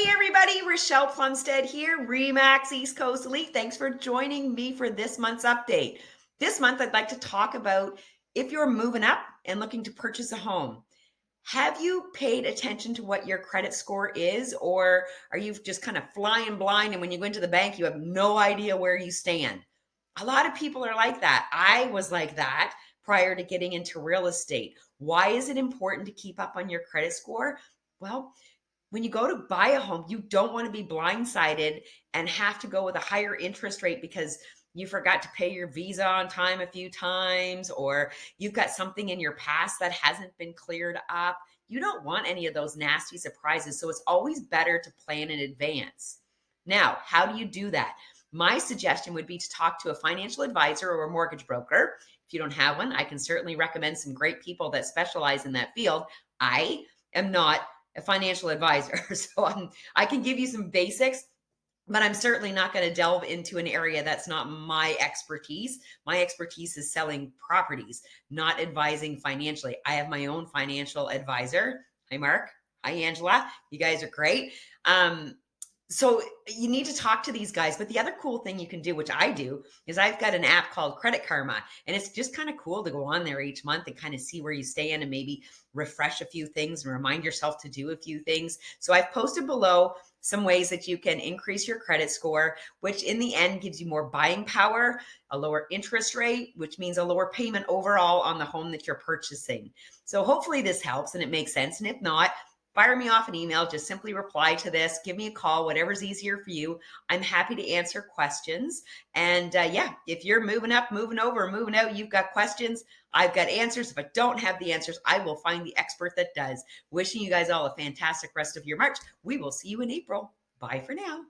Hey everybody, Rochelle Plumstead here, Remax East Coast Elite. Thanks for joining me for this month's update. This month, I'd like to talk about if you're moving up and looking to purchase a home. Have you paid attention to what your credit score is, or are you just kind of flying blind and when you go into the bank, you have no idea where you stand? A lot of people are like that. I was like that prior to getting into real estate. Why is it important to keep up on your credit score? Well, when you go to buy a home, you don't want to be blindsided and have to go with a higher interest rate because you forgot to pay your visa on time a few times, or you've got something in your past that hasn't been cleared up. You don't want any of those nasty surprises. So it's always better to plan in advance. Now, how do you do that? My suggestion would be to talk to a financial advisor or a mortgage broker. If you don't have one, I can certainly recommend some great people that specialize in that field. I am not a financial advisor. So I can give you some basics, but I'm certainly not going to delve into an area that's not my expertise. My expertise is selling properties, not advising financially. I have my own financial advisor. Hi, Mark. Hi, Angela. You guys are great. So you need to talk to these guys. But the other cool thing you can do, which I do, is I've got an app called Credit Karma. And it's just kind of cool to go on there each month and kind of see where you stand and maybe refresh a few things and remind yourself to do a few things. So I've posted below some ways that you can increase your credit score, which in the end gives you more buying power, a lower interest rate, which means a lower payment overall on the home that you're purchasing. So hopefully this helps and it makes sense. And if not, fire me off an email. Just simply reply to this. Give me a call, whatever's easier for you. I'm happy to answer questions. And yeah, if you're moving up, moving over, moving out, you've got questions, I've got answers. If I don't have the answers, I will find the expert that does. Wishing you guys all a fantastic rest of your March. We will see you in April. Bye for now.